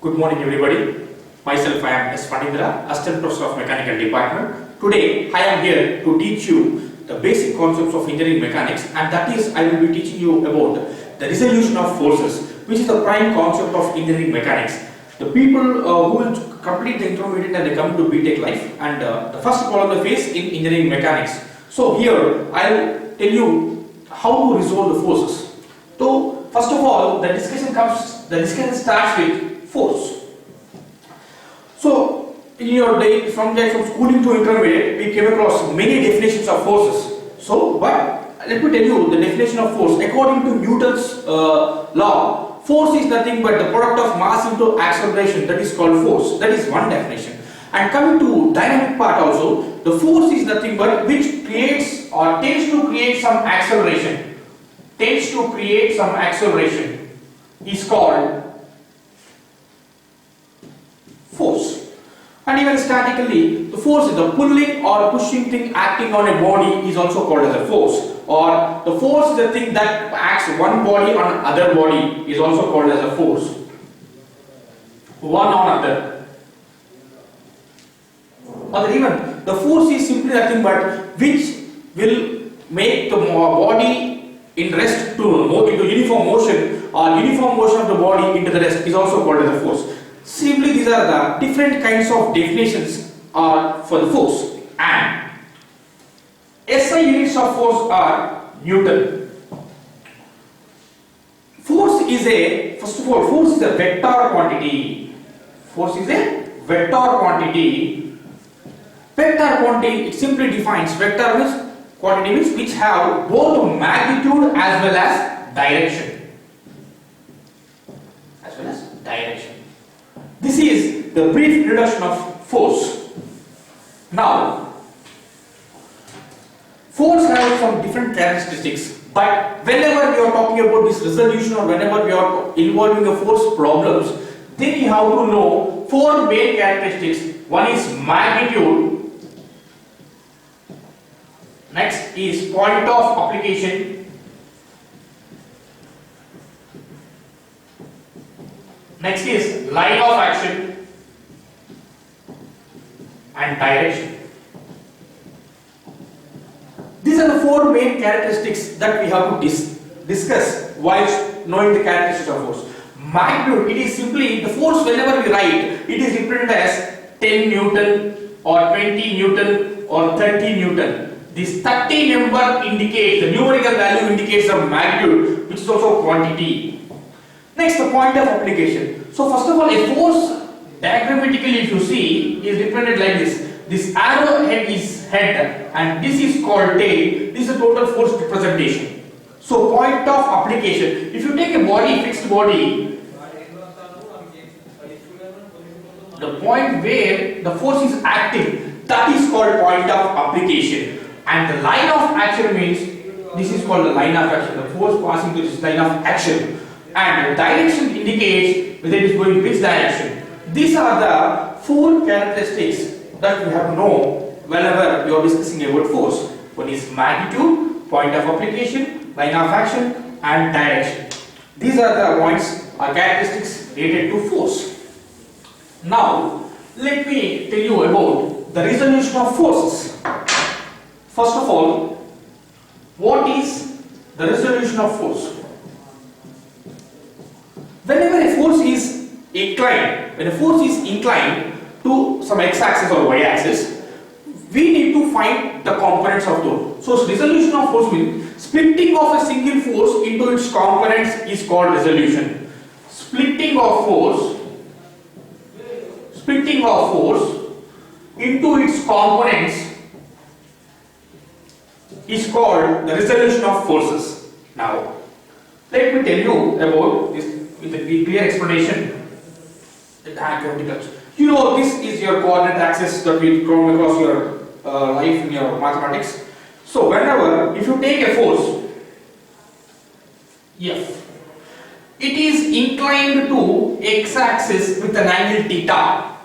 Good morning everybody. Myself I am S.Phanindra, Assistant Professor of Mechanical Department. Today I am here to teach you the basic concepts of engineering mechanics, and that is I will be teaching you about the resolution of forces, which is the prime concept of engineering mechanics. The people who will complete the intermediate and they come to BTech life, and the first problem they face in engineering mechanics. So here I will tell you how to resolve the forces. So first of all, the discussion starts with force. So in your day, from schooling to intermediate, we came across many definitions of forces. So, but let me tell you the definition of force. According to Newton's law, force is nothing but the product of mass into acceleration. That is called force. That is one definition. And coming to dynamic part also, the force is nothing but which creates or tends to create some acceleration. Tends to create some acceleration is called force. And even statically, the force is the pulling or pushing thing acting on a body is also called as a force. Or the force is the thing that acts one body on other body is also called as a force. One on other. Or even the force is simply nothing but which will make the body in rest to move into uniform motion, or uniform motion of the body into the rest is also called as a force. Simply these are the different kinds of definitions for the force, and SI units of force are Newton. Force is first of all, force is a vector quantity. Force is a vector quantity. Vector quantity, it simply defines vector means quantity means which have both magnitude as well as direction. This is the brief introduction of force. Now, force has some different characteristics, but whenever we are talking about this resolution or whenever we are involving the force problems, then you have to know four main characteristics. One is magnitude, next is point of application, next is line of action, and direction. These are the four main characteristics that we have to discuss while knowing the characteristics of force. Magnitude, it is simply the force. Whenever we write, it is represented as 10 Newton or 20 Newton or 30 Newton. This 30 number indicates, the numerical value indicates the magnitude, which is also quantity. Next, the point of application. So first of all, a force diagrammatically, if you see, is represented like this. This arrow head is head and this is called tail. This is a total force representation. So point of application. If you take a body, fixed body, the point where the force is acting, that is called point of application. And the line of action means, this is called the line of action. The force passing through this line of action. And the direction indicates whether it is going which direction. These are the four characteristics that we have to know whenever we are discussing about force. One is magnitude, point of application, line of action, and direction. These are the points or characteristics related to force. Now, let me tell you about the resolution of forces. First of all, what is the resolution of force? Whenever a force is inclined, when a force is inclined to some x-axis or y-axis, we need to find the components of those. So resolution of force means splitting of a single force into its components is called resolution. Splitting of force into its components is called the resolution of forces. Now, let me tell you about this with a clear explanation. You know, this is your coordinate axis that we come across your life in your mathematics. So whenever, if you take a force F, it is inclined to x-axis with an angle theta.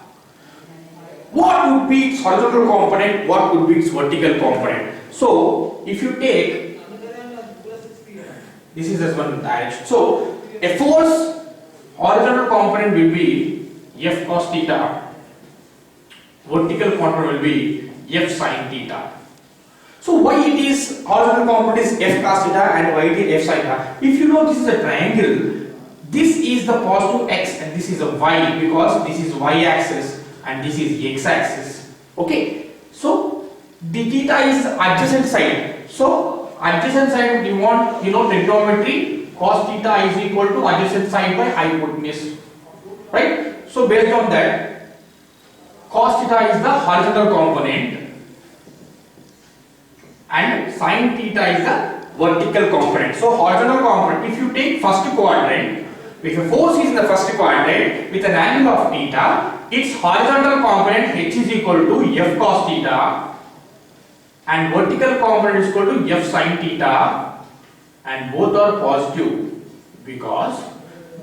What would be its horizontal component? What would be its vertical component? So if you take, this is as one direction. So a force horizontal component will be F cos theta, vertical component will be F sin theta. So why it is horizontal component is F cos theta and why it is F sin theta? If you know this is a triangle, this is the positive x and this is a y, because this is y axis and this is x axis. Okay, so the theta is adjacent side. So adjacent side we want, trigonometry, cos theta is equal to adjacent side by hypotenuse, right? So based on that, cos theta is the horizontal component and sin theta is the vertical component. So horizontal component, if you take first quadrant, if a force is in the first quadrant with an angle of theta, its horizontal component h is equal to F cos theta and vertical component is equal to F sin theta, and both are positive because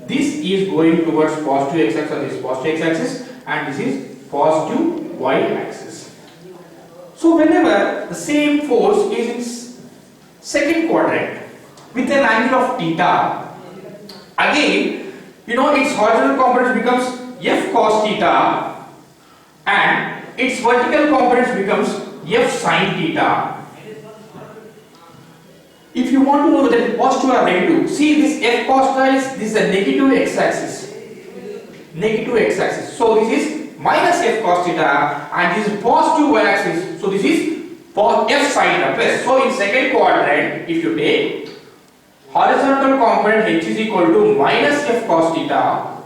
this is going towards positive x axis, this is positive x axis and this is positive y axis. So whenever the same force is in second quadrant with an angle of theta, again, its horizontal component becomes F cos theta and its vertical component becomes F sin theta. If you want to know whether positive or negative, see this F cos theta is a negative x axis. Negative x axis. So this is minus F cos theta and this is positive y axis. So this is for F sin theta plus. So in second quadrant, if you take horizontal component h is equal to minus F cos theta,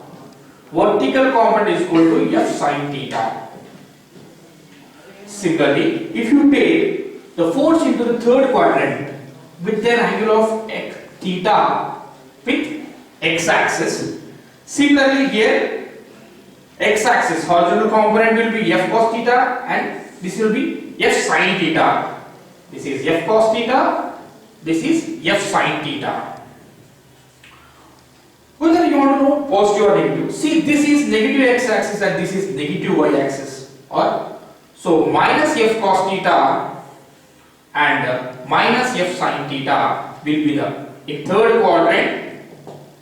vertical component is equal to F sin theta. Similarly, if you take the force into the third quadrant with an angle of theta with x axis, similarly here x axis horizontal component will be F cos theta and this will be F sin theta. This is F cos theta, this is F sin theta. Whether you want to know positive or negative, see this is negative x axis and this is negative y axis, or so minus F cos theta and minus F sin theta will be the in third quadrant.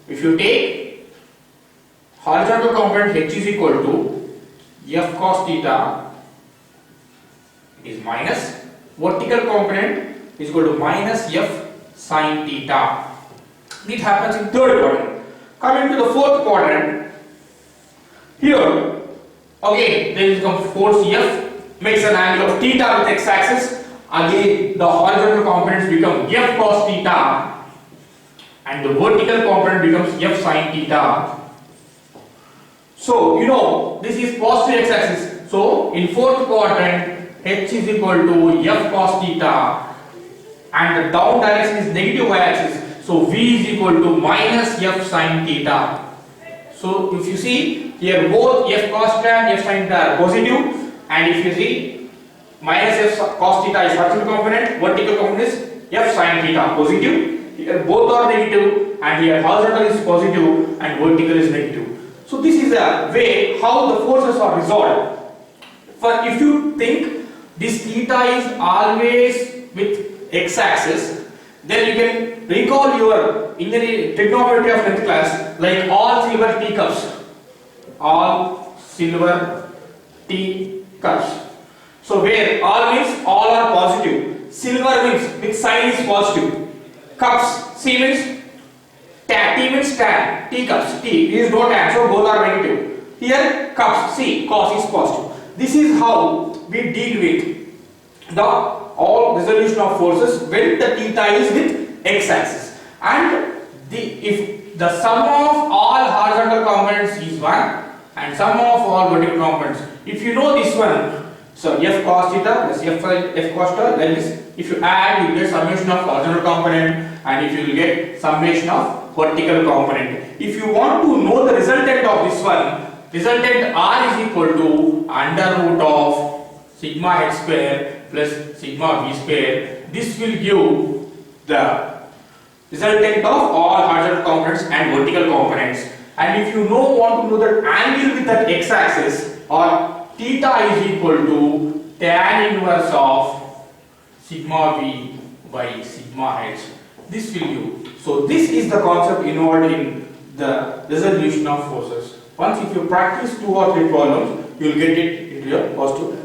If you take horizontal component h is equal to F cos theta is minus, vertical component is equal to minus F sin theta. It happens in third quadrant. Coming to the fourth quadrant, here again there is some force F makes an angle of theta with x axis. Again the horizontal components become F cos theta and the vertical component becomes F sin theta. So this is positive x axis. So in fourth quadrant h is equal to F cos theta and the down direction is negative y axis. So v is equal to minus F sin theta. So if you see here both F cos theta and F sin theta are positive, and if you see minus F cos theta is horizontal component, vertical component is F sin theta positive. Here both are negative and here horizontal is positive and vertical is negative. So this is a way how the forces are resolved. For if you think this theta is always with x axis, then you can recall your engineering trigonometry of 10th class, like all silver teacups. All silver teacups. So where all means all are positive, silver means with sign is positive, cups C means tan, T means tan, teacups T is no tan, so both are negative. Here cups C cos is positive. This is how we deal with the all resolution of forces when the theta is with x axis, and if the sum of all horizontal components is 1 and sum of all vertical components, if you know this one, so F cos theta plus F cos theta, that is if you add you get summation of horizontal component and if you will get summation of vertical component. If you want to know the resultant of this one, resultant R is equal to under root of sigma h square plus sigma v square. This will give the resultant of all horizontal components and vertical components. And if you want to know the angle with that x axis, or theta is equal to tan inverse of sigma v by sigma h. This will give. So this is the concept involved in the resolution of forces. Once if you practice 2 or 3 problems, you will get it into your positive